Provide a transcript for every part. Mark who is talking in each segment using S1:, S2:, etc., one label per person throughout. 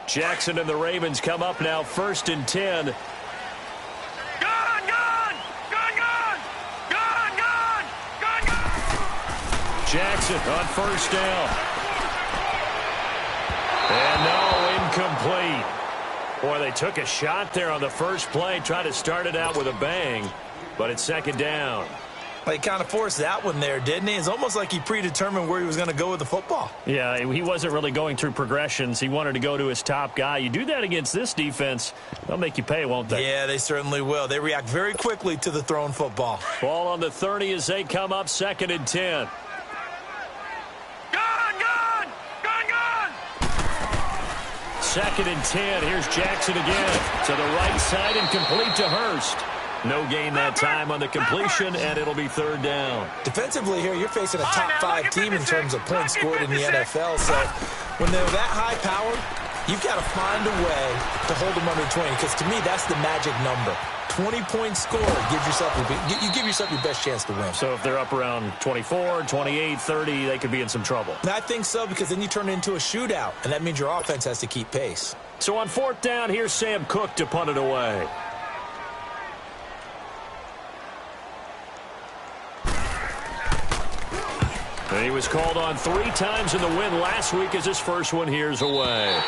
S1: Jackson and the Ravens come up now 1st and 10.
S2: Gun! Gun! Gun! Gun! Gun! Gun! Gun! Gun!
S1: Jackson on 1st down. And no, incomplete. Boy, they took a shot there on the first play, tried to start it out with a bang, but it's 2nd down.
S3: He kind of forced that one there, didn't he? It's almost like he predetermined where he was going to go with the football.
S1: Yeah, he wasn't really going through progressions. He wanted to go to his top guy. You do that against this defense, they'll make you pay, won't they?
S3: Yeah, they certainly will. They react very quickly to the thrown football.
S1: Ball on the 30 as they come up 2nd and 10.
S2: Gun! Gun! Gun! Gun!
S1: 2nd and 10. Here's Jackson again. To the right side and complete to Hurst. No gain that time on the completion, and it'll be 3rd down.
S3: Defensively here, you're facing a top 5 team in terms of points scored in the NFL. So when they're that high powered, you've got to find a way to hold them under 20, because to me, that's the magic number. 20 points scored gives yourself you give yourself your best chance to win.
S1: So if they're up around 24, 28, 30, they could be in some trouble.
S3: And I think so, because then you turn it into a shootout, and that means your offense has to keep pace.
S1: So on 4th down, here's Sam Cook to punt it away. And he was called on 3 times in the win last week as his first one here's away.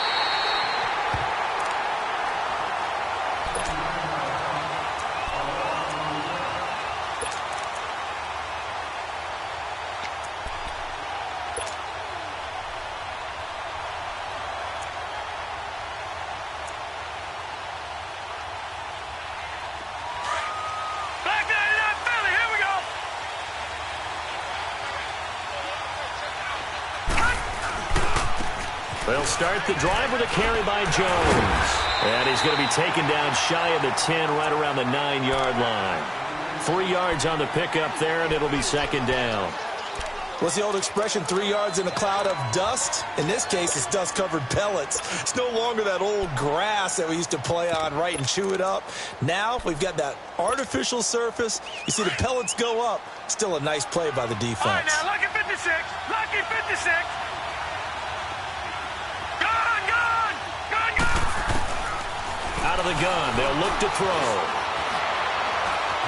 S1: They'll start the drive with a carry by Jones. And he's going to be taken down shy of the 10, right around the 9-yard line. 3 yards on the pickup there, and it'll be 2nd down.
S3: What's the old expression, 3 yards in a cloud of dust? In this case, it's dust-covered pellets. It's no longer that old grass that we used to play on, right, and chew it up. Now we've got that artificial surface. You see the pellets go up. Still a nice play by the defense.
S2: All right, now, lucky 56. Lucky 56. Gun! Gun! Gun! Gun!
S1: Out of the gun, they'll look to throw.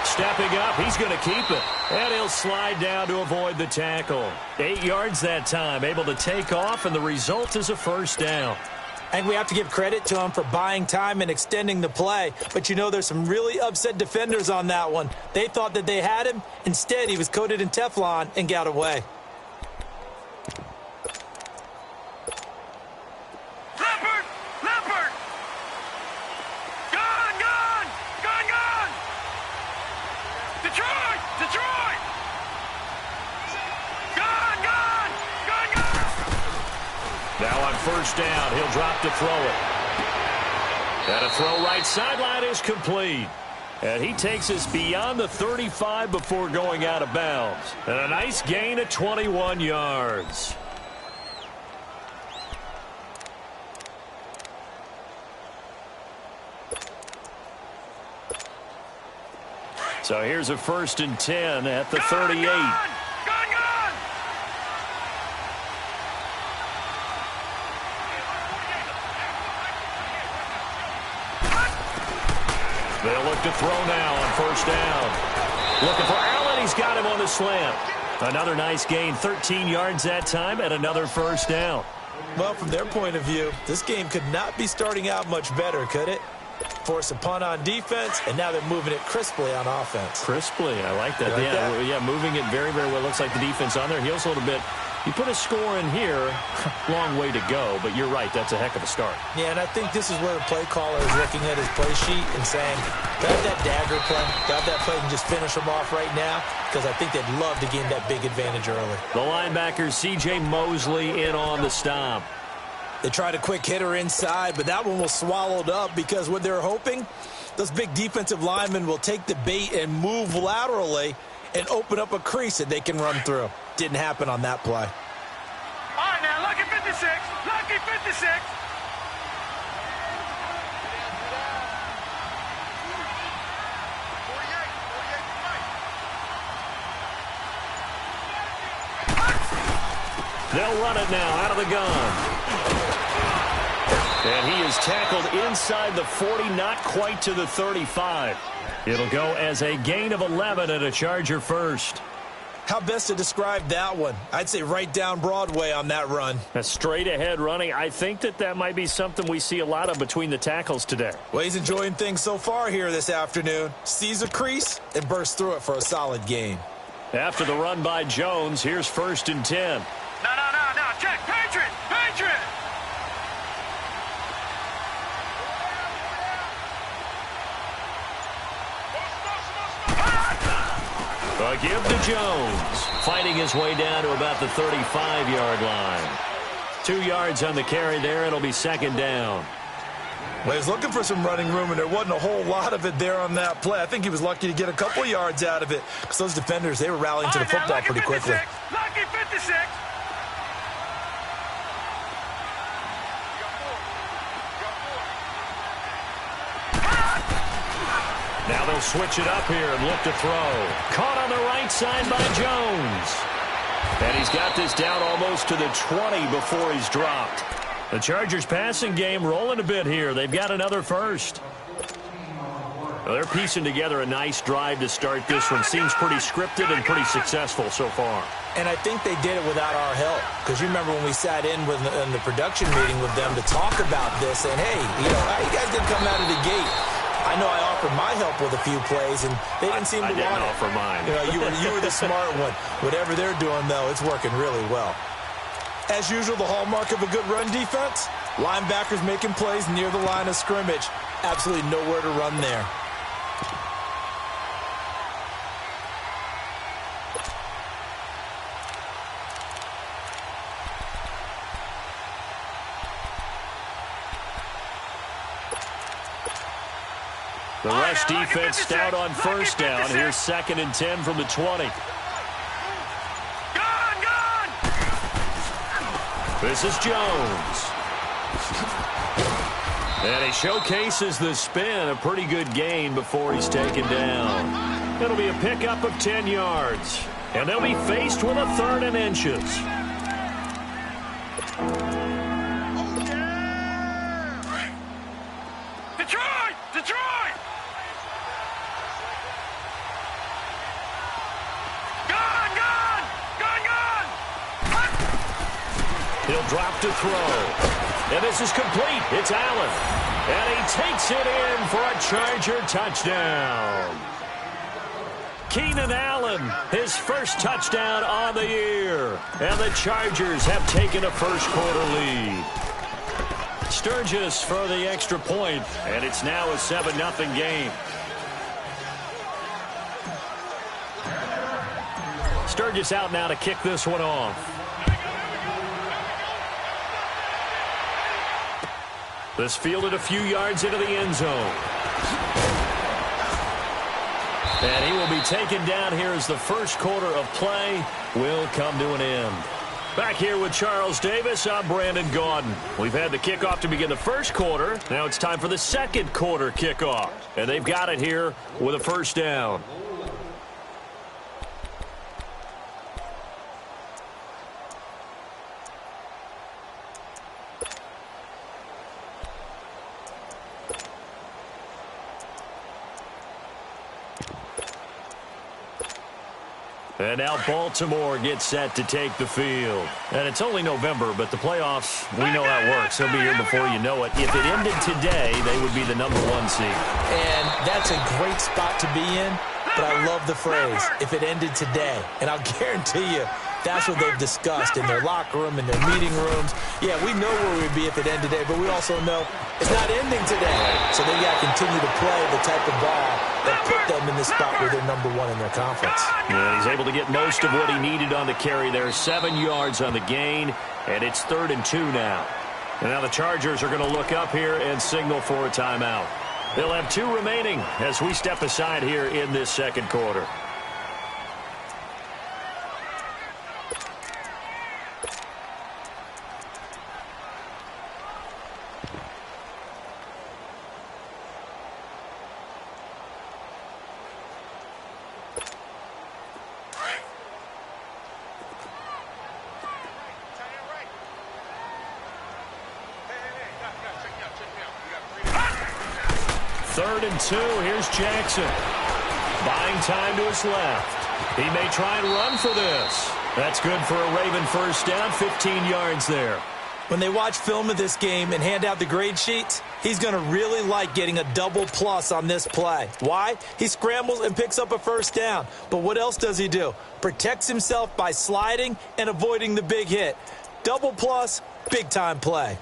S1: Stepping up, he's going to keep it. And he'll slide down to avoid the tackle. 8 yards that time, able to take off, and the result is a 1st down.
S3: I think we have to give credit to him for buying time and extending the play. But, you know, there's some really upset defenders on that one. They thought that they had him. Instead, he was coated in Teflon and got away.
S2: Leopard! Leopard! Gun! Gun! Gun! Gun! Detroit! Detroit! Gun! Gun! Gun! Gun!
S1: Now on 1st down, he'll drop to throw it. And a throw right sideline is complete. And he takes us beyond the 35 before going out of bounds. And a nice gain of 21 yards. So here's a 1st and 10 at the 38.
S2: Gun! Gun! Gun!
S1: They'll look to throw now on 1st down. Looking for Allen. He's got him on the slant. Another nice gain, 13 yards that time, and another 1st down.
S3: Well, from their point of view, this game could not be starting out much better, could it? Force a punt on defense, and now they're moving it crisply on offense.
S1: Crisply, I like that.
S3: You like that?
S1: Yeah, moving it very, very well. Looks like the defense on their heels a little bit. You put a score in here, long way to go, but you're right, that's a heck of a start.
S3: Yeah, and I think this is where the play caller is looking at his play sheet and saying, grab that dagger play, grab that play and just finish them off right now, because I think they'd love to gain that big advantage early.
S1: The linebacker, C.J. Mosley, in on the stop.
S3: They tried a quick hitter inside, but that one was swallowed up because what they're hoping, those big defensive linemen will take the bait and move laterally and open up a crease that they can run through. Didn't happen on that play.
S2: All right, now, lucky 56. Lucky 56.
S1: They'll run it now out of the gun. And he is tackled inside the 40, not quite to the 35. It'll go as a gain of 11 and a Charger first.
S3: How best to describe that one? I'd say right down Broadway on that run.
S1: A straight-ahead running. I think that might be something we see a lot of between the tackles today.
S3: Well, he's enjoying things so far here this afternoon. Sees a crease and bursts through it for a solid gain.
S1: After the run by Jones, here's 1st and 10.
S2: No. Check. Patriot.
S1: A give to Jones. Fighting his way down to about the 35-yard line. 2 yards on the carry there. It'll be 2nd down.
S3: Well, he was looking for some running room, and there wasn't a whole lot of it there on that play. I think he was lucky to get a couple yards out of it because those defenders, they were rallying to the football pretty quickly.
S2: Lucky 56.
S1: Now they'll switch it up here and look to throw. Caught on the right side by Jones. And he's got this down almost to the 20 before he's dropped. The Chargers passing game rolling a bit here. They've got another first. Well, they're piecing together a nice drive to start this one. Seems pretty scripted and pretty successful so far.
S3: And I think they did it without our help. Because you remember when we sat in the production meeting with them to talk about this. And, hey, you guys didn't come out of the gate. I know I offered my help with a few plays, and they didn't seem to want it.
S1: I didn't offer mine.
S3: You were the smart one. Whatever they're doing, though, it's working really well. As usual, the hallmark of a good run defense, linebackers making plays near the line of scrimmage. Absolutely nowhere to run there.
S1: The rush defense stout on 1st down. Here's 2nd and 10 from the 20.
S2: Gone!
S1: This is Jones. And he showcases the spin. A pretty good gain before he's taken down. It'll be a pickup of 10 yards. And they'll be faced with a 3rd and inches.
S2: Detroit!
S1: He'll drop to throw. And this is complete. It's Allen. And he takes it in for a Charger touchdown. Keenan Allen, his first touchdown on the year. And the Chargers have taken a first-quarter lead. Sturgis for the extra point, and it's now a 7-0 game. Sturgis out now to kick this one off. This fielded a few yards into the end zone. And he will be taken down here as the first quarter of play will come to an end. Back here with Charles Davis, I'm Brandon Gaudin. We've had the kickoff to begin the first quarter. Now it's time for the second quarter kickoff. And they've got it here with a 1st down. And now Baltimore gets set to take the field. And it's only November, but the playoffs, we know how it works. They'll be here before you know it. If it ended today, they would be the #1 seed.
S3: And that's a great spot to be in, but I love the phrase, if it ended today. And I'll guarantee you, that's what they've discussed in their locker room, in their meeting rooms. Yeah, we know where we'd be if it ended today, but we also know it's not ending today. So they got to continue to play the type of ball that put them in the spot where they're #1 in their conference.
S1: Yeah, he's able to get most of what he needed on the carry there. 7 yards on the gain, and it's 3rd and 2 now. And now the Chargers are going to look up here and signal for a timeout. They'll have 2 remaining as we step aside here in this second quarter. 3rd and 2. Here's Jackson. Buying time to his left. He may try and run for this. That's good for a Raven first down, 15 yards there.
S3: When they watch film of this game and hand out the grade sheets, he's going to really like getting a double plus on this play. Why? He scrambles and picks up a first down. But what else does he do? Protects himself by sliding and avoiding the big hit. Double plus, big-time play.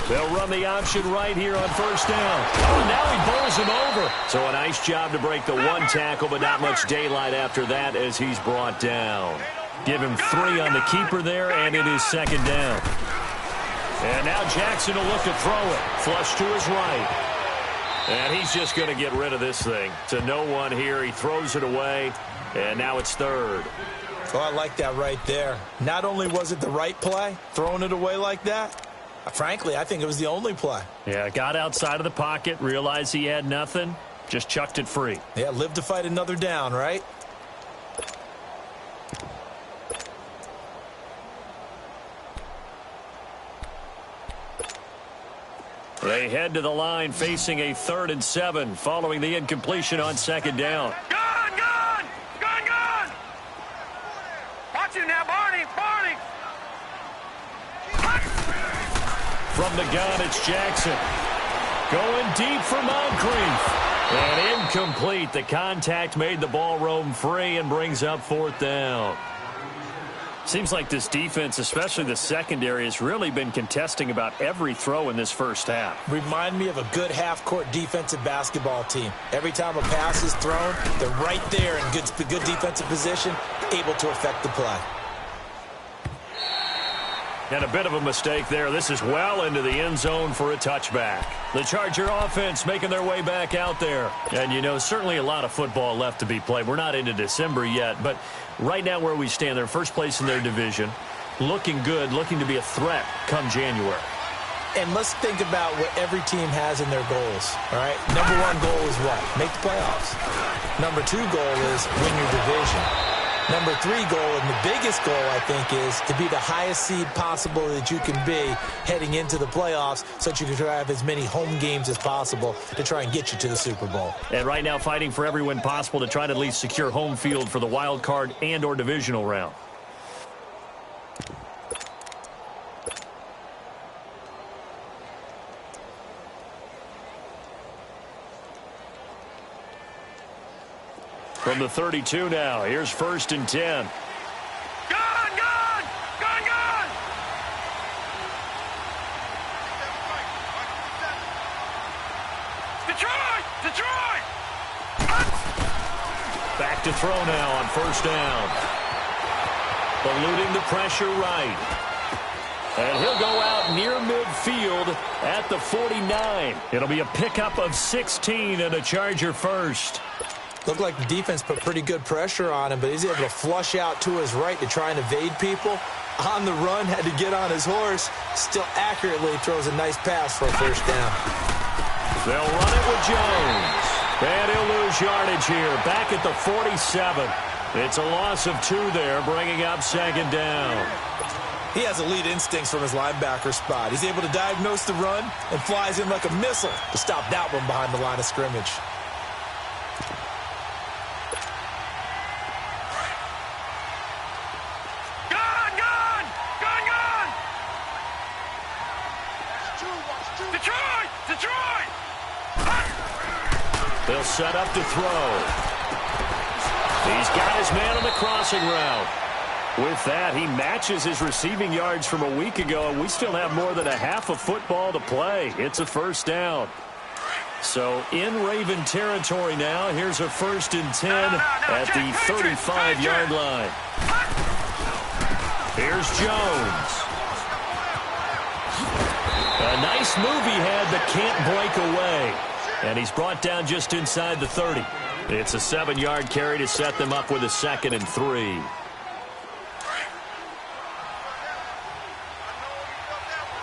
S1: They'll run the option right here on first down. Oh, now he bowls him over. So a nice job to break the one tackle, but not much daylight after that as he's brought down. Give him 3 on the keeper there, and it is 2nd down. And now Jackson will look to throw it. Flush to his right. And he's just going to get rid of this thing. To no one here. He throws it away, and now it's 3rd.
S3: Oh, I like that right there. Not only was it the right play, throwing it away like that, frankly, I think it was the only play.
S1: Yeah, got outside of the pocket, realized he had nothing, just chucked it free.
S3: Yeah, live to fight another down, right?
S1: They head to the line facing a 3rd and 7 following the incompletion on 2nd down.
S2: Gun, gun! Gun, gun! Watch it now, Barney! Barney!
S1: From the gun, it's Jackson. Going deep for Moncrief. And incomplete. The contact made the ball roam free and brings up 4th down. Seems like this defense, especially the secondary, has really been contesting about every throw in this first half.
S3: Remind me of a good half-court defensive basketball team. Every time a pass is thrown, they're right there in good defensive position, able to affect the play.
S1: And a bit of a mistake there. This is well into the end zone for a touchback. The Charger offense making their way back out there. And, you know, certainly a lot of football left to be played. We're not into December yet, but right now where we stand, they're first place in their division. Looking good, looking to be a threat come January.
S3: And let's think about what every team has in their goals, all right? Number 1 goal is what? Make the playoffs. Number 2 goal is win your division. Number 3 goal, and the biggest goal, I think, is to be the highest seed possible that you can be heading into the playoffs so that you can try to have as many home games as possible to try and get you to the Super Bowl.
S1: And right now fighting for every win possible to try to at least secure home field for the wild card and or divisional round. From the 32 now, here's 1st and 10.
S2: Gun, gun! Gun, gun! Detroit! Detroit!
S1: Back to throw now on 1st down. Eluding the pressure right. And he'll go out near midfield at the 49. It'll be a pickup of 16 and a Charger first.
S3: Looked like the defense put pretty good pressure on him, but he's able to flush out to his right to try and evade people. On the run, had to get on his horse. Still accurately throws a nice pass for a 1st down.
S1: They'll run it with Jones. And he'll lose yardage here. Back at the 47. It's a loss of 2 there, bringing up 2nd down.
S3: He has elite instincts from his linebacker spot. He's able to diagnose the run and flies in like a missile to stop that one behind the line of scrimmage.
S2: Detroit! Detroit!
S1: They'll set up to throw. He's got his man on the crossing route. With that, he matches his receiving yards from a week ago, and we still have more than a half of football to play. It's a 1st down. So in Raven territory now, here's a 1st and 10 at the 35-yard line. Here's Jones. A nice move he had, but can't break away. And he's brought down just inside the 30. It's a 7-yard carry to set them up with a 2nd and 3.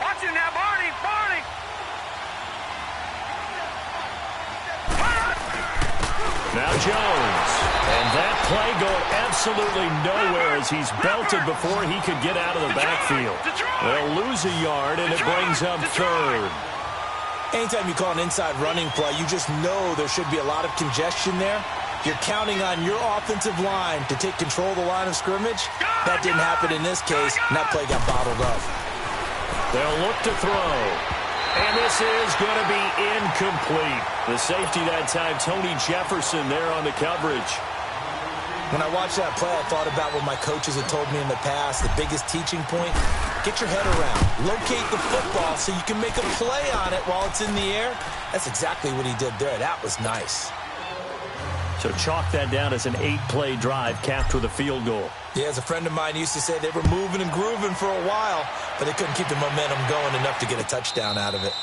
S2: Watch it now, Barney! Barney!
S1: Now Jones. And that play going absolutely nowhere as he's belted before he could get out of the backfield. They'll lose a yard, and it brings up third.
S3: Anytime you call an inside running play, you just know there should be a lot of congestion there. You're counting on your offensive line to take control of the line of scrimmage. That didn't happen in this case, and that play got bottled up.
S1: They'll look to throw. And this is going to be incomplete. The safety that time, Tony Jefferson, there on the coverage.
S3: When I watched that play, I thought about what my coaches had told me in the past. The biggest teaching point, get your head around. Locate the football so you can make a play on it while it's in the air. That's exactly what he did there. That was nice.
S1: So chalk that down as an 8-play drive capped with a field goal.
S3: Yeah, as a friend of mine used to say, they were moving and grooving for a while, but they couldn't keep the momentum going enough to get a touchdown out of it.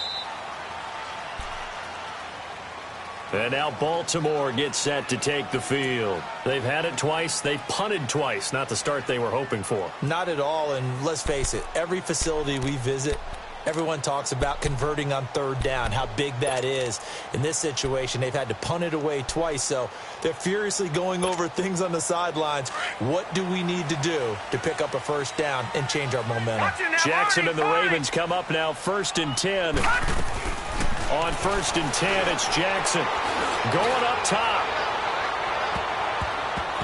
S1: And now Baltimore gets set to take the field. They've had it twice. They've punted twice. Not the start they were hoping for.
S3: Not at all, and let's face it, every facility we visit, everyone talks about converting on third down, how big that is. In this situation, they've had to punt it away twice, so they're furiously going over things on the sidelines. What do we need to do to pick up a first down and change our momentum?
S1: Jackson and the Ravens come up now 1st and 10. On 1st and 10, it's Jackson going up top.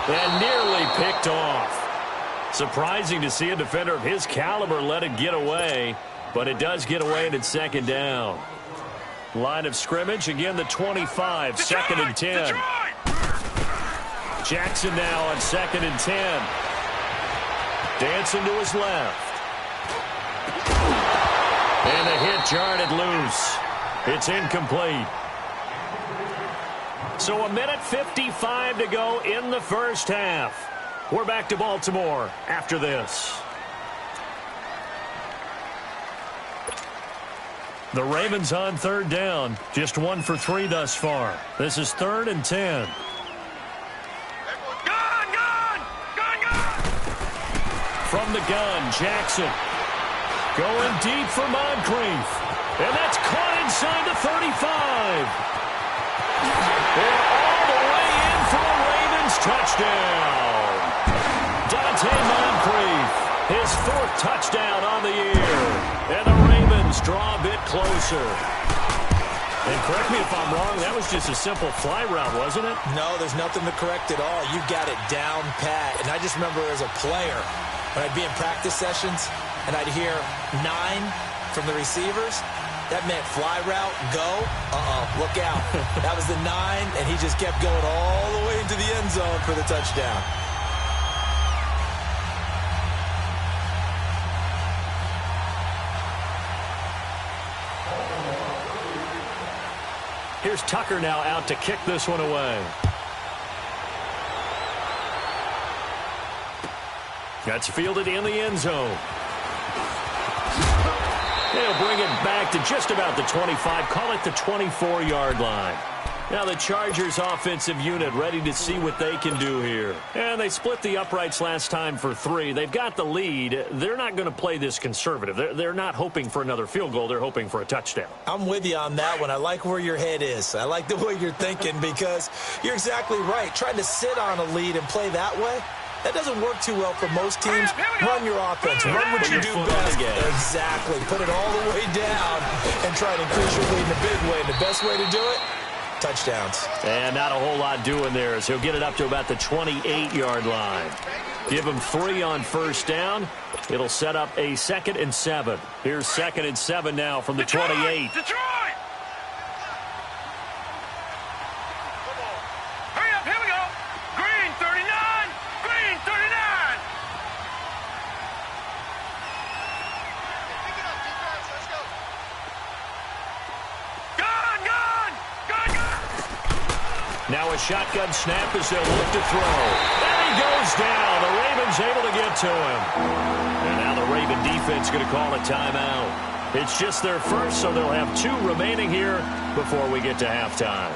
S1: And nearly picked off. Surprising to see a defender of his caliber let it get away. But it does get away, and it's 2nd down. Line of scrimmage, again, the 25, 2nd and 10. Jackson now on 2nd and 10. Dancing to his left. And the hit jarred loose. It's incomplete. So 1:55 to go in the first half. We're back to Baltimore after this. The Ravens on 3rd down. Just 1 for 3 thus far. This is 3rd and 10. From the gun, Jackson. Going deep for Moncrief. And that's caught inside the 35. They're all the way in for a Ravens touchdown. Dante Moncrief, his 4th touchdown on the year. And the Ravens draw a bit closer. And correct me if I'm wrong, that was just a simple fly route, wasn't it?
S3: No, there's nothing to correct at all. You got it down pat. And I just remember as a player, when I'd be in practice sessions and I'd hear 9 from the receivers, that meant fly route, go, look out. That was the 9, and he just kept going all the way into the end zone for the touchdown.
S1: Here's Tucker now out to kick this one away. That's fielded in the end zone. They'll bring it back to just about the 25, call it the 24-yard line. Now the Chargers offensive unit ready to see what they can do here. And they split the uprights last time for 3. They've got the lead. They're not going to play this conservative. They're not hoping for another field goal. They're hoping for a touchdown.
S3: I'm with you on that one. I like where your head is. I like the way you're thinking because you're exactly right. Trying to sit on a lead and play that way, that doesn't work too well for most teams. Run your offense. Run what you do best. Exactly. Put it all the way down and try to increase your lead in a big way. And the best way to do it, touchdowns.
S1: And not a whole lot doing there as he'll get it up to about the 28-yard line. Give him 3 on first down. It'll set up a 2nd and 7. Here's 2nd and 7 now from the 28.
S2: Detroit! Hurry up, here we go. Green 39. Green 39.
S1: Now a shotgun snap as they'll look to throw. And he goes down. The Ravens able to get to him. And now the Raven defense going to call a timeout. It's just their first, so they'll have 2 remaining here before we get to halftime.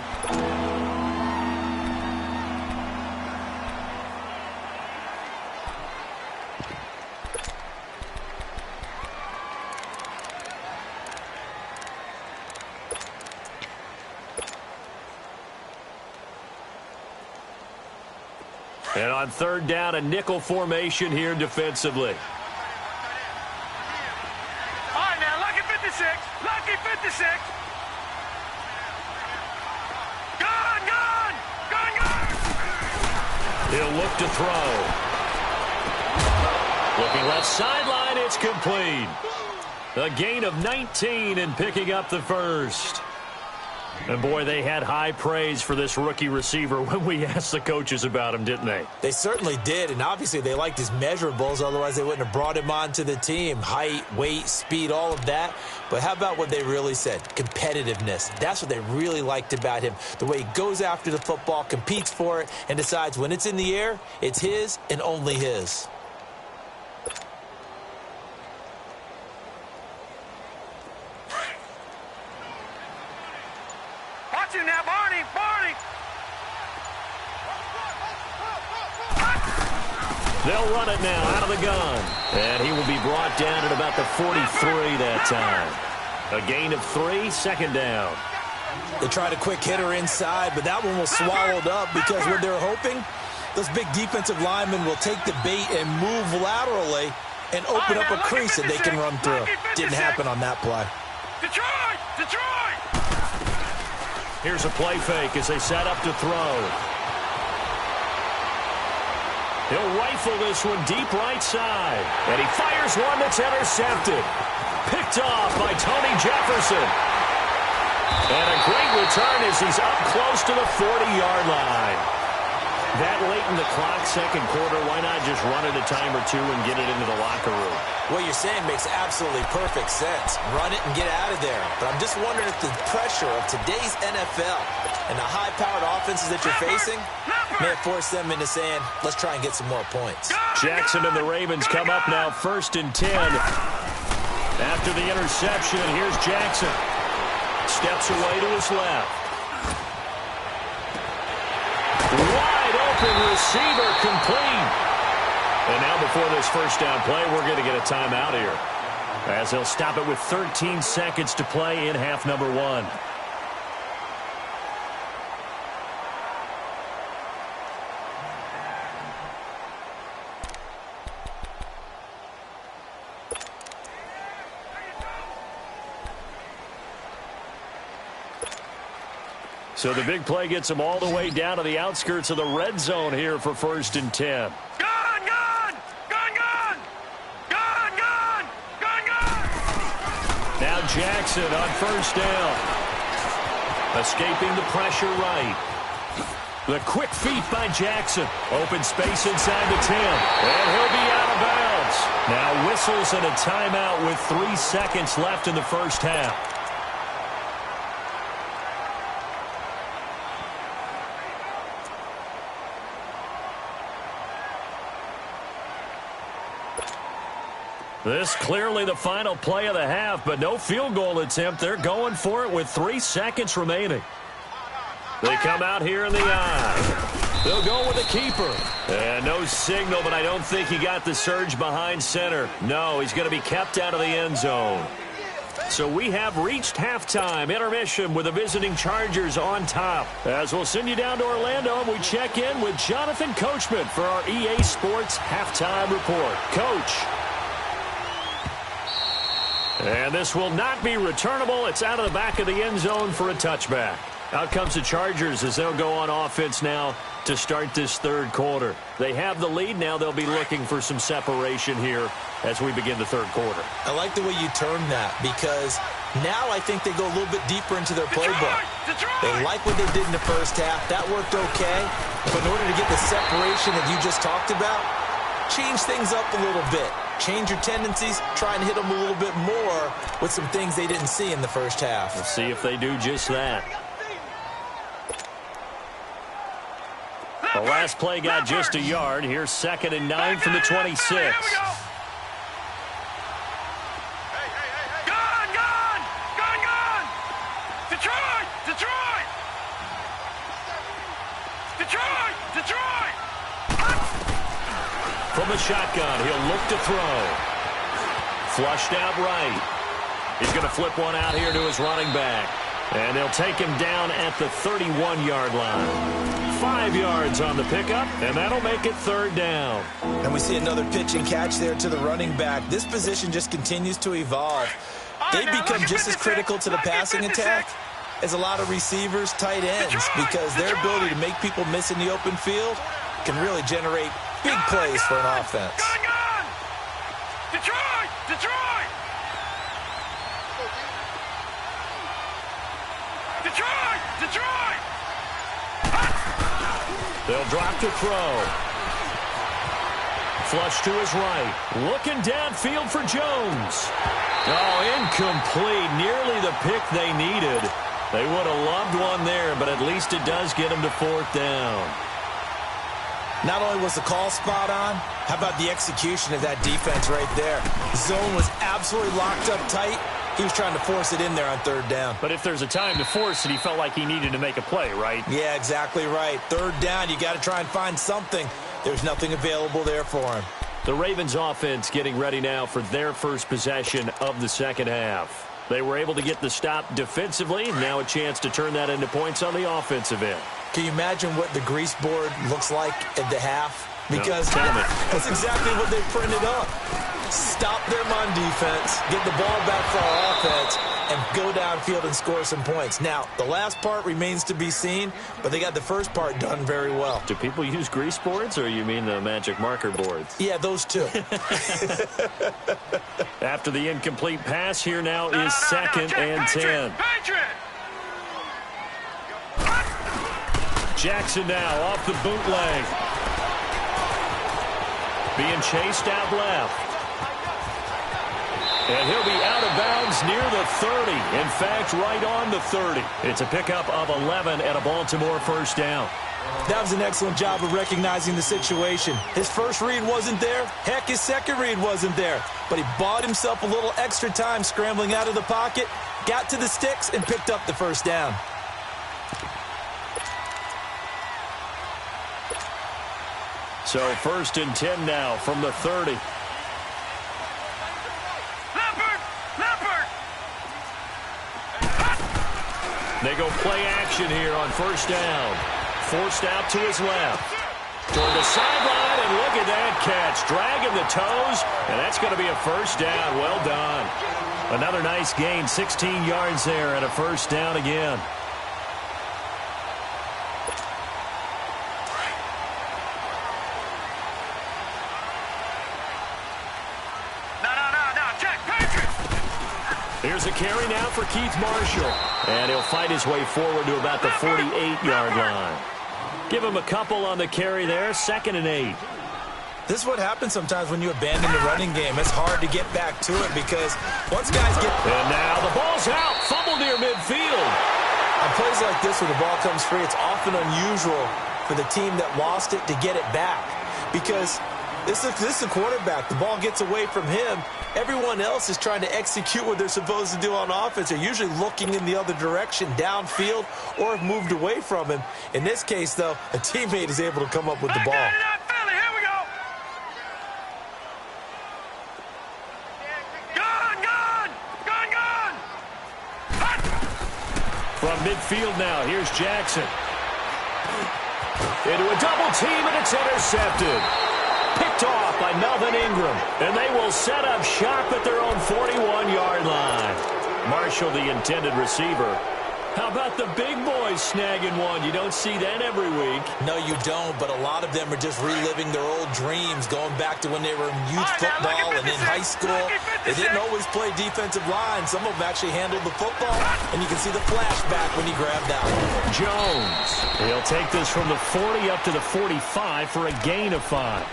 S1: And on third down, a nickel formation here defensively.
S2: All right, now, lucky 56. Lucky 56. Gun, gun! Gun, gun!
S1: He'll look to throw. Looking left sideline, it's complete. A gain of 19 and picking up the first. And, boy, they had high praise for this rookie receiver when we asked the coaches about him, didn't they?
S3: They certainly did, and obviously they liked his measurables. Otherwise, they wouldn't have brought him onto the team. Height, weight, speed, all of that. But how about what they really said? Competitiveness. That's what they really liked about him. The way he goes after the football, competes for it, and decides when it's in the air, it's his and only his.
S2: Watch him now, Barney! Barney!
S1: They'll run it now out of the gun. And he will be brought down at about the 43 that time. A gain of 3, second down.
S3: They tried a quick hitter inside, but that one was swallowed up because what they're hoping, those big defensive linemen will take the bait and move laterally and open up a crease that they can run through. Didn't happen on that play.
S2: Detroit! Detroit!
S1: Here's a play fake as they set up to throw. He'll rifle this one deep right side. And he fires one that's intercepted. Picked off by Tony Jefferson. And a great return as he's up close to the 40-yard line. That late in the clock, second quarter, why not just run it a time or two and get it into the locker room?
S3: What you're saying makes absolutely perfect sense. Run it and get out of there. But I'm just wondering if the pressure of today's NFL and the high-powered offenses that you're facing may have forced them into saying, let's try and get some more points.
S1: Jackson and the Ravens come up now first and 10. After the interception, here's Jackson. Steps away to his left. Wide open receiver complete. And now before this first down play, we're going to get a timeout here, as they'll stop it with 13 seconds to play in half number 1. So the big play gets them all the way down to the outskirts of the red zone here for first and 10.
S2: Gun, gun! Gun, gun! Gun, gun! Gun, gun!
S1: Now Jackson on first down. Escaping the pressure right. The quick feet by Jackson. Open space inside the 10. And he'll be out of bounds. Now whistles and a timeout with 3 seconds left in the first half. This clearly the final play of the half, but no field goal attempt. They're going for it with 3 seconds remaining. They come out here in the eye. They'll go with a keeper. And no signal, but I don't think he got the surge behind center. No, he's going to be kept out of the end zone. So we have reached halftime intermission with the visiting Chargers on top. As we'll send you down to Orlando, and we check in with Jonathan Coachman for our EA Sports Halftime Report. Coach. And this will not be returnable. It's out of the back of the end zone for a touchback. Out comes the Chargers as they'll go on offense now to start this third quarter. They have the lead. Now they'll be looking for some separation here as we begin the third quarter.
S3: I like the way you termed that, because now I think they go a little bit deeper into their playbook. They like what they did in the first half. That worked okay. But in order to get the separation that you just talked about, change things up a little bit. Change your tendencies, try and hit them a little bit more with some things they didn't see in the first half.
S1: Let's see if they do just that. The last play got just a yard. Here's 2nd and 9 from the 26.
S2: Gun, gun! Gun, gun! Detroit! Detroit! Detroit! Detroit!
S1: From the shotgun, he'll look to throw. Flushed out right. He's going to flip one out here to his running back. And they'll take him down at the 31-yard line. 5 yards on the pickup, and that'll make it 3rd down.
S3: And we see another pitch and catch there to the running back. This position just continues to evolve. They become just as critical to the passing attack as a lot of receivers, tight ends, because their ability to make people miss in the open field can really generate big plays for an offense.
S2: Detroit! Detroit! Detroit! Detroit!
S1: They'll drop to throw. Flush to his right. Looking downfield for Jones. Oh, incomplete. Nearly the pick they needed. They would have loved one there, but at least it does get them to 4th down.
S3: Not only was the call spot on, how about the execution of that defense right there? The zone was absolutely locked up tight. He was trying to force it in there on 3rd down.
S4: But if there's a time to force it, he felt like he needed to make a play, right?
S3: Yeah, exactly right. 3rd down, you got to try and find something. There's nothing available there for him.
S1: The Ravens offense getting ready now for their first possession of the second half. They were able to get the stop defensively. Now a chance to turn that into points on the offensive end.
S3: Can you imagine what the grease board looks like at the half? Because that's exactly what they printed up. Stop them on defense, get the ball back for our offense, and go downfield and score some points. Now, the last part remains to be seen, but they got the first part done very well.
S1: Do people use grease boards, or you mean the magic marker boards?
S3: Yeah, those two.
S1: After the incomplete pass, here now is 2nd and 10. Jackson now off the bootleg. Being chased out left. And he'll be out of bounds near the 30. In fact, right on the 30. It's a pickup of 11 and a Baltimore 1st down.
S3: That was an excellent job of recognizing the situation. His first read wasn't there. Heck, his second read wasn't there. But he bought himself a little extra time scrambling out of the pocket, got to the sticks, and picked up the 1st down.
S1: So 1st and 10 now from the 30. They go play action here on 1st down. Forced out to his left. Toward the sideline, and look at that catch. Dragging the toes, and that's going to be a 1st down. Well done. Another nice gain, 16 yards there, and a 1st down again. Here's a carry now for Keith Marshall. And he'll fight his way forward to about the 48-yard line. Give him a couple on the carry there. 2nd and 8.
S3: This is what happens sometimes when you abandon the running game. It's hard to get back to it because once guys get...
S1: And now the ball's out. Fumble near midfield.
S3: On plays like this where the ball comes free, it's often unusual for the team that lost it to get it back. Because this is a quarterback. The ball gets away from him. Everyone else is trying to execute what they're supposed to do on offense. They're usually looking in the other direction, downfield, or have moved away from him. In this case, though, a teammate is able to come up with the ball.
S1: From midfield now, here's Jackson. Into a double team, and it's intercepted. Picked off by Melvin Ingram. And they will set up shop at their own 41-yard line. Marshall, the intended receiver. How about the big boys snagging one? You don't see that every week.
S3: No, you don't, but a lot of them are just reliving their old dreams, going back to when they were in youth football and in high school. They didn't always play defensive line. Some of them actually handled the football, and you can see the flashback when he grabbed that one.
S1: Jones. He'll take this from the 40 up to the 45 for a gain of 5.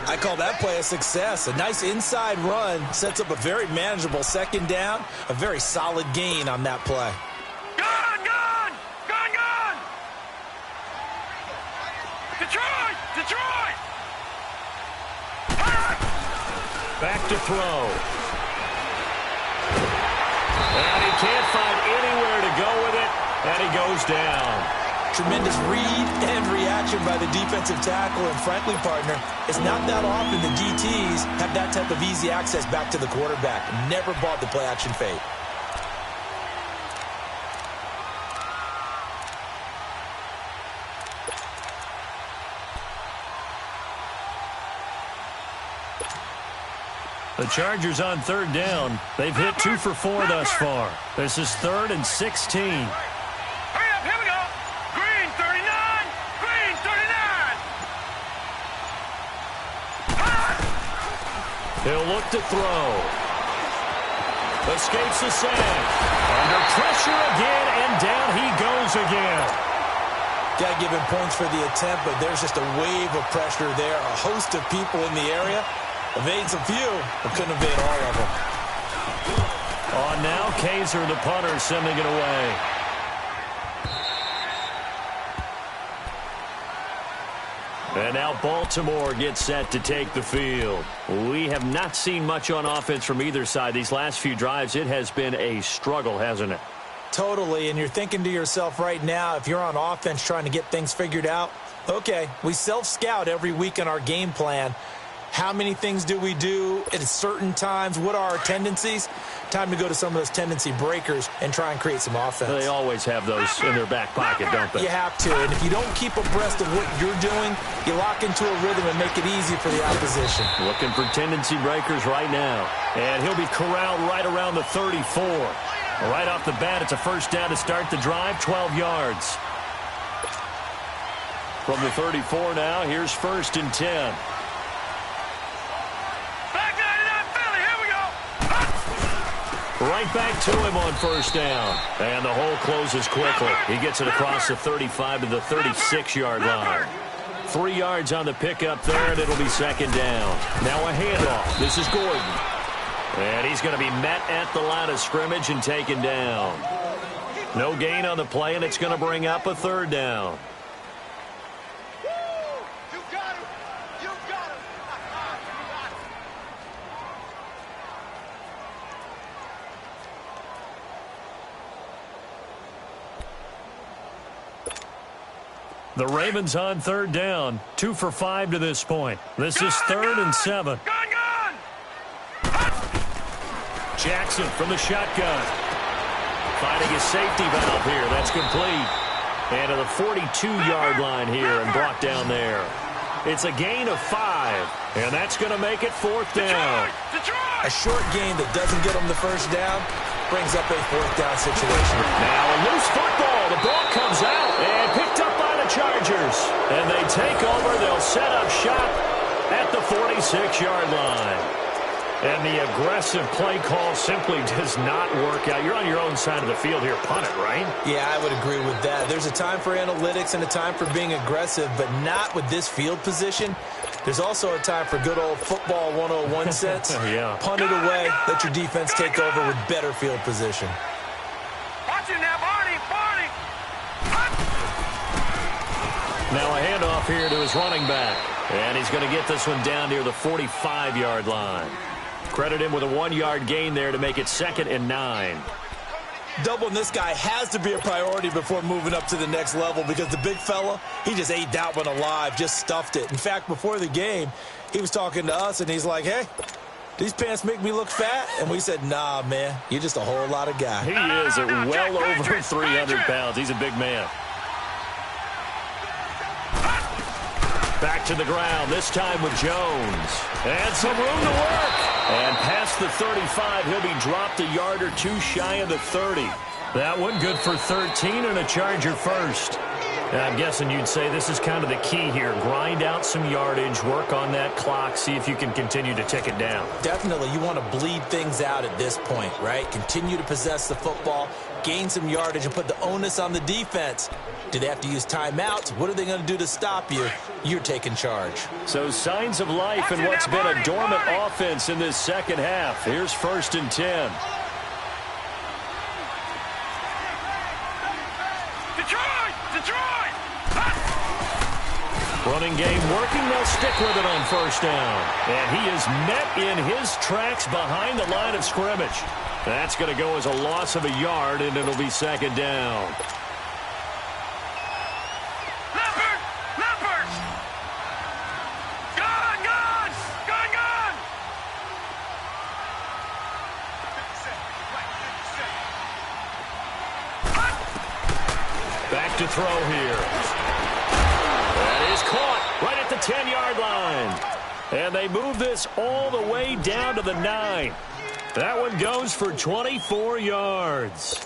S3: I call that play a success. A nice inside run sets up a very manageable 2nd down, a very solid gain on that play.
S2: Detroit!
S1: Back to throw. And he can't find anywhere to go with it, and he goes down.
S3: Tremendous read and reaction by the defensive tackle, and frankly, partner, it's not that often the DTs have that type of easy access back to the quarterback. Never bought the play-action fake.
S1: The Chargers on third down. They've hit 2 for 4 thus far. This is 3rd and 16.
S2: Hurry up, here we go. Green 39, green 39.
S1: He'll look to throw. Escapes the sack. Under pressure again, and down he goes again.
S3: Got to give him points for the attempt, but there's just a wave of pressure there. A host of people in the area. Evades a few, but couldn't evade all of them.
S1: On now, Kaiser, the punter, sending it away. And now Baltimore gets set to take the field. We have not seen much on offense from either side. These last few drives, it has been a struggle, hasn't it?
S3: Totally, and you're thinking to yourself right now, if you're on offense trying to get things figured out, okay, we self-scout every week in our game plan. How many things do we do at certain times? What are our tendencies? Time to go to some of those tendency breakers and try and create some offense.
S1: They always have those in their back pocket, don't they?
S3: You have to, and if you don't keep abreast of what you're doing, you lock into a rhythm and make it easy for the opposition.
S1: Looking for tendency breakers right now. And he'll be corralled right around the 34. Right off the bat, it's a first down to start the drive, 12 yards. From the 34 now, here's 1st and 10. Right back to him on first down. And the hole closes quickly. He gets it across the 35 to the 36-yard line. 3 yards on the pickup there, and it'll be 2nd down. Now a handoff. This is Gordon. And he's going to be met at the line of scrimmage and taken down. No gain on the play, and it's going to bring up a 3rd down. The Ravens on 3rd down. 2 for 5 to this point. This is 3rd and 7. Jackson from the shotgun. Finding his safety valve here. That's complete. And to the 42-yard line here and brought down there. It's a gain of 5. And that's going to make it 4th down.
S3: A short gain that doesn't get them the first down brings up a 4th down situation.
S1: Now a loose football. The ball comes out and picked up by the Chargers. And they take over. They'll set up shop at the 46-yard line. And the aggressive play call simply does not work out. You're on your own side of the field here. Punt it, right?
S3: Yeah, I would agree with that. There's a time for analytics and a time for being aggressive, but not with this field position. There's also a time for good old football 101 sense.
S1: Yeah.
S3: Punt it away. Let your defense take over with better field position.
S2: Watch it now, Barney. Barney.
S1: Now a handoff here to his running back. And he's going to get this one down near the 45-yard line. Credit him with a 1-yard gain there to make it 2nd and 9.
S3: Doubling this guy has to be a priority before moving up to the next level because the big fella, he just ate that one alive, just stuffed it. In fact, before the game, he was talking to us, and he's like, hey, these pants make me look fat? And we said, nah, man, you're just a whole lot of guy.
S1: He is at well over 300 pounds. He's a big man. Back to the ground, this time with Jones. And some room to work. And past the 35, he'll be dropped a yard or two shy of the 30. That one good for 13 and a Charger first. And I'm guessing you'd say this is kind of the key here. Grind out some yardage, work on that clock, see if you can continue to tick it down.
S3: Definitely, you want to bleed things out at this point, right? Continue to possess the football, gain some yardage, and put the onus on the defense. Do they have to use timeouts? What are they going to do to stop you? You're taking charge. So signs of life in what's been a dormant offense in this second half. Here's 1st and 10.
S2: Detroit!
S1: Running game working. They'll stick with it on first down. And he is met in his tracks behind the line of scrimmage. That's going to go as a loss of a yard, and it'll be 2nd down. Back to throw here. That is caught right at the 10-yard line. And they move this all the way down to the 9. That one goes for 24 yards.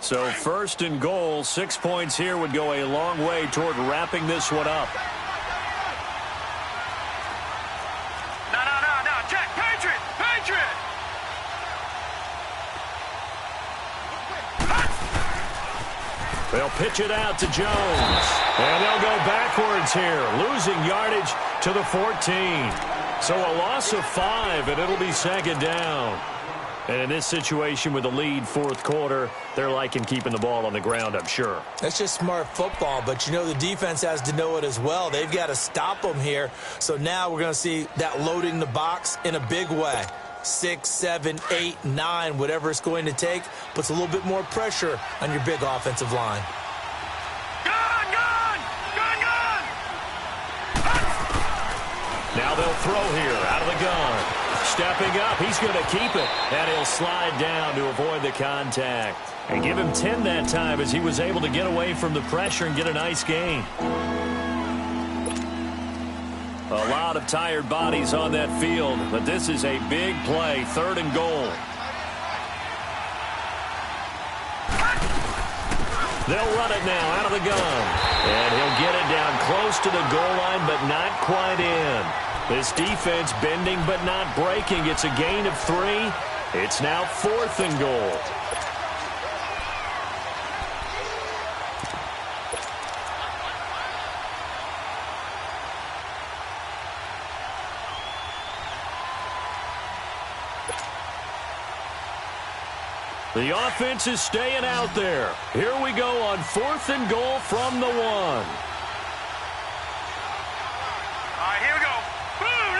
S1: So first and goal, 6 points here would go a long way toward wrapping this one up.
S2: No. Check. Patriot.
S1: They'll pitch it out to Jones. And they'll go backwards here, losing yardage to the 14. So a loss of 5, and it'll be second down. And in this situation with the lead fourth quarter, they're liking keeping the ball on the ground, I'm sure.
S3: That's just smart football, but you know the defense has to know it as well. They've got to stop them here. So now we're going to see that loading the box in a big way. 6, 7, 8, 9, whatever it's going to take, puts a little bit more pressure on your big offensive line.
S2: Gun!
S1: Now they'll throw here out of the gun. Stepping up, he's going to keep it, and he'll slide down to avoid the contact. And give him 10 that time as he was able to get away from the pressure and get a nice gain. A lot of tired bodies on that field, but this is a big play, third and goal. They'll run it now out of the gun. And he'll get it down close to the goal line, but not quite in. This defense bending but not breaking. It's a gain of 3. It's now fourth and goal. The offense is staying out there. Here we go on fourth and goal from the 1.
S2: All right, here we go. Blue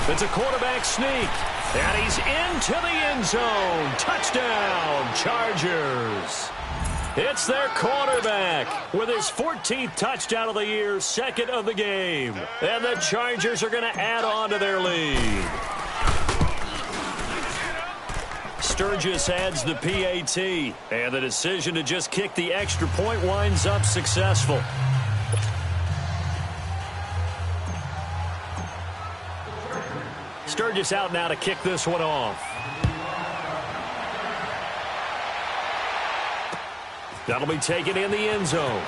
S2: 90.
S1: It's a quarterback sneak. And he's into the end zone. Touchdown, Chargers. It's their quarterback with his 14th touchdown of the year, second of the game. And the Chargers are going to add on to their lead. Sturgis adds the PAT, and the decision to just kick the extra point winds up successful. Sturgis out now to kick this one off. That'll be taken in the end zone.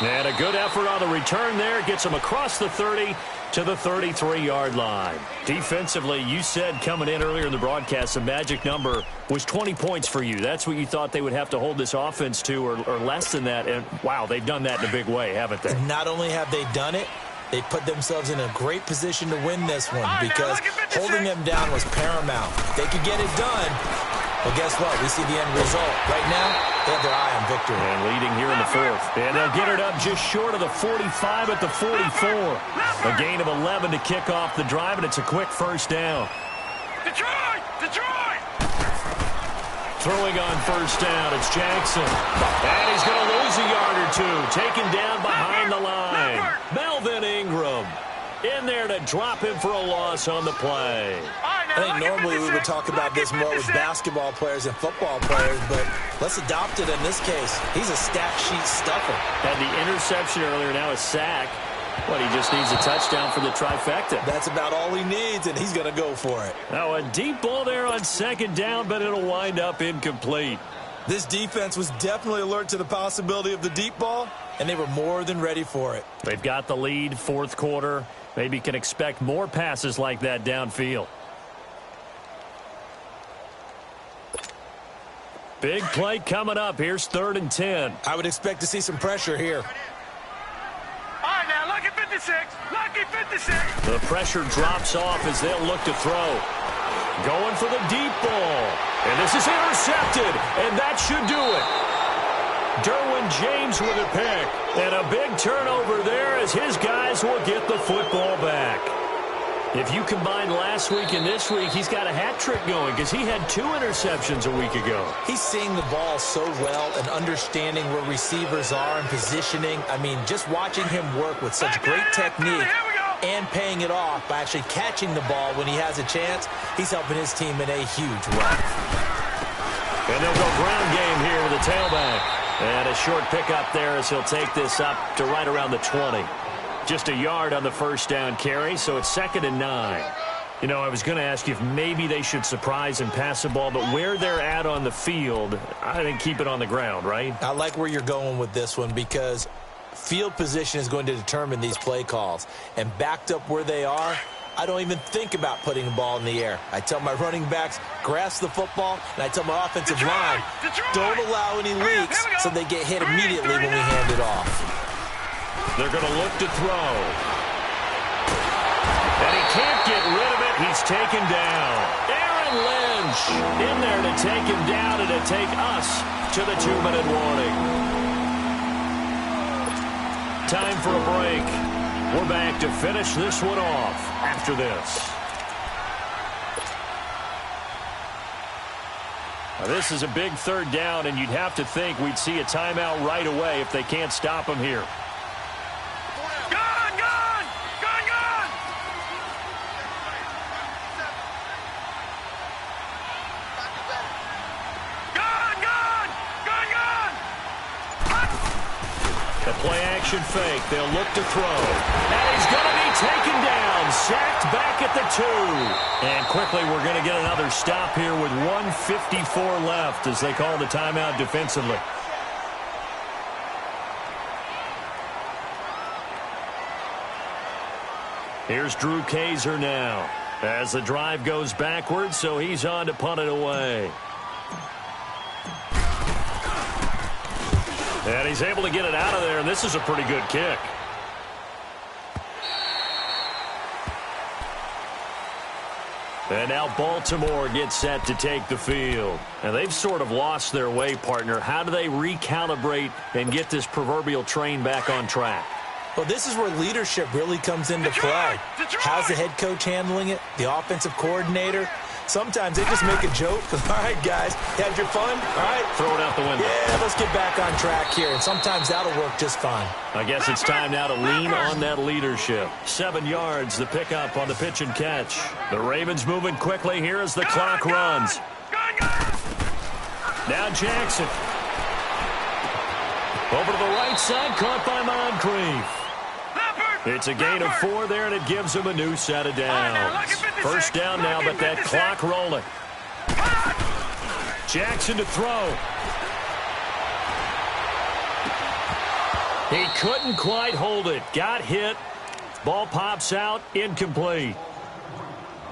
S1: And a good effort on the return there. Gets him across the 30 to the 33-yard line. Defensively, you said coming in earlier in the broadcast, the magic number was 20 points for you. That's what you thought they would have to hold this offense to, or less than that. And, wow, they've done that in a big way, haven't they?
S3: Not only have they done it, they put themselves in a great position to win this one because holding them down was paramount. They could get it done, but guess what? We see the end result. Right now, they have their eye on victory.
S1: And leading here in the fourth. And they'll get it up just short of the 45 at the 44. A gain of 11 to kick off the drive, and it's a quick first down.
S2: Detroit!
S1: Throwing on first down, it's Jackson. And he's going to lose a yard or two. Taken down behind the line. Melvin Ingram in there to drop him for a loss on the play.
S3: I think normally we would talk about this more with basketball players and football players, but let's adopt it in this case. He's a stat sheet stuffer.
S1: Had the interception earlier, now a sack. But he just needs a touchdown for the trifecta.
S3: That's about all he needs, and he's going to go for it.
S1: Now a deep ball there on second down, but it'll wind up incomplete.
S3: This defense was definitely alert to the possibility of the deep ball, and they were more than ready for it.
S1: They've got the lead, fourth quarter. Maybe can expect more passes like that downfield. Big play coming up. Here's 3rd and 10.
S3: I would expect to see some pressure here.
S2: All right, now, lucky 56. Lucky 56.
S1: The pressure drops off as they'll look to throw. Going for the deep ball. And this is intercepted, and that should do it. Derwin James with a pick. And a big turnover there as his guys will get the football back. If you combine last week and this week, he's got a hat trick going because he had 2 interceptions a week ago.
S3: He's seeing the ball so well and understanding where receivers are and positioning. I mean, just watching him work with such great technique. and paying it off by actually catching the ball when he has a chance. He's helping his team in a huge way.
S1: And they'll go ground game here with a tailback. And a short pickup there as he'll take this up to right around the 20. Just a yard on the first down carry, so it's 2nd and 9. You know, I was going to ask you if maybe they should surprise and pass the ball, but where they're at on the field, I think keep it on the ground, right?
S3: I like where you're going with this one because field position is going to determine these play calls. And backed up where they are, I don't even think about putting the ball in the air. I tell my running backs, grasp the football, and I tell my offensive line, don't allow any leaks so they get hit immediately when we hand it off.
S1: They're going to look to throw. And he can't get rid of it. He's taken down. Aaron Lynch in there to take him down and to take us to the 2-minute warning. Time for a break. We're back to finish this one off after this. Now, this is a big 3rd down, and you'd have to think we'd see a timeout right away if they can't stop him here. Play-action fake. They'll look to throw. And he's going to be taken down. Sacked back at the 2. And quickly we're going to get another stop here with 1:54 left as they call the timeout defensively. Here's Drew Kaiser now as the drive goes backwards, so he's on to punt it away. And he's able to get it out of there, and this is a pretty good kick. And now Baltimore gets set to take the field. And they've sort of lost their way, partner. How do they recalibrate and get this proverbial train back on track?
S3: Well, this is where leadership really comes into play. How's the head coach handling it? The offensive coordinator? Sometimes they just make a joke. All right, guys, had your fun? All right.
S1: Throw it out the window.
S3: Yeah, let's get back on track here. And sometimes that'll work just fine.
S1: I guess it's time now to lean on that leadership. 7 yards, the pickup on the pitch and catch. The Ravens moving quickly here as the clock runs. Now Jackson. Over to the right side, caught by Moncrief. It's a gain of 4 there, and it gives him a new set of downs. First down now, but that clock rolling. Jackson to throw. He couldn't quite hold it. Got hit. Ball pops out. Incomplete.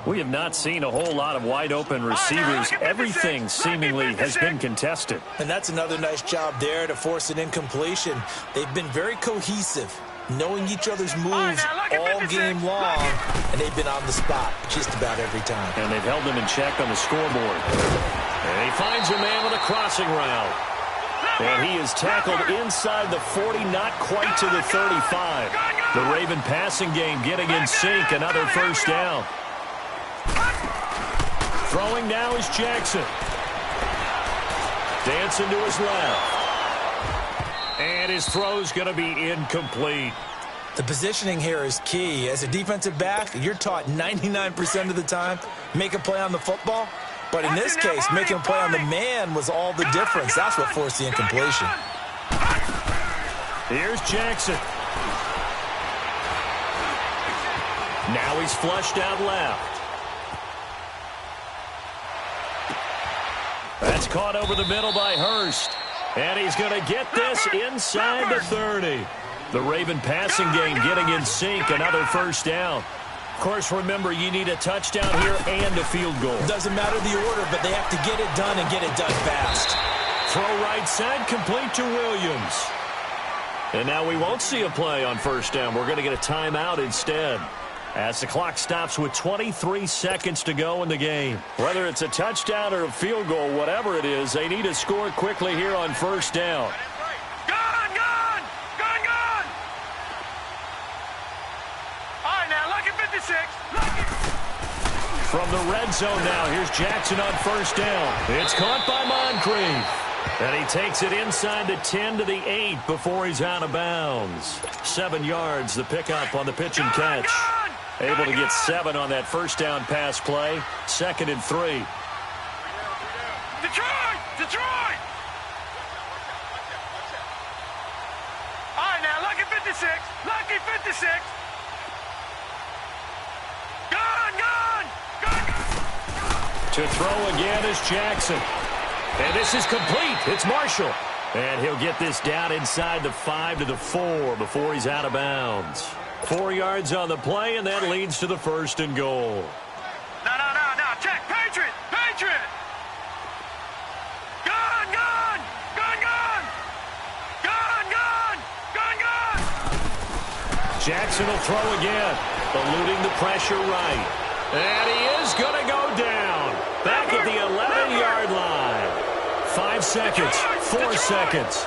S1: We have not seen a whole lot of wide-open receivers. Everything seemingly has been contested.
S3: And that's another nice job there to force an incompletion. They've been very cohesive, knowing each other's moves all game long, and they've been on the spot just about every time.
S1: And they've held them in check on the scoreboard. And he finds a man with a crossing route. And he is tackled inside the 40, not quite to the 35. The Raven passing game getting in sync, another first down. Throwing now is Jackson. Dancing to his left. And his throw's going to be incomplete.
S3: The positioning here is key. As a defensive back, you're taught 99% of the time, make a play on the football. But in this case, making a play on the man was all the difference. That's what forced the incompletion.
S1: Here's Jackson. Now he's flushed out left. That's caught over the middle by Hurst. And he's going to get this inside the 30. The Raven passing game getting in sync, another first down. Of course, remember, you need a touchdown here and a field goal.
S3: Doesn't matter the order, but they have to get it done and get it done fast.
S1: Throw right side, complete to Williams. And now we won't see a play on first down. We're going to get a timeout instead, as the clock stops with 23 seconds to go in the game. Whether it's a touchdown or a field goal, whatever it is, they need to score quickly here on first down.
S2: Gone! All right, now, look at 56.
S1: From the red zone now, here's Jackson on first down. It's caught by Moncrief. And he takes it inside the 10 to the 8 before he's out of bounds. 7 yards, the pickup on the pitch and catch. Able to get 7 on that first down pass play. 2nd and 3.
S2: Detroit! Detroit! All right, now, lucky 56. Lucky 56. Gun!
S1: To throw again is Jackson. And this is complete. It's Marshall. And he'll get this down inside the 5 to the 4 before he's out of bounds. 4 yards on the play, and that leads to the 1st and goal.
S2: No. Check. Patriot! Gun!
S1: Jackson will throw again, eluding the pressure right. And he is going to go down. Back at the 11-yard line. 5 seconds, 4 seconds.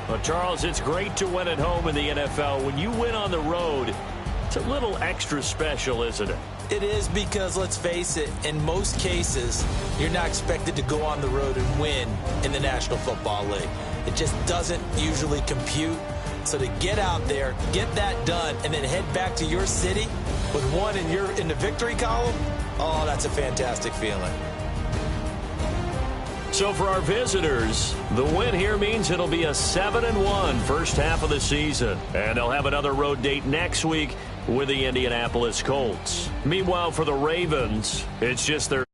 S1: Well, Charles, it's great to win at home in the NFL. When you win on the road, it's a little extra special, isn't it?
S3: It is, because, let's face it, in most cases, you're not expected to go on the road and win in the National Football League. It just doesn't usually compute. So to get out there, get that done, and then head back to your city with one in the victory column, oh, that's a fantastic feeling.
S1: So for our visitors, the win here means it'll be a 7-1 first half of the season. And they'll have another road date next week with the Indianapolis Colts. Meanwhile, for the Ravens, it's just their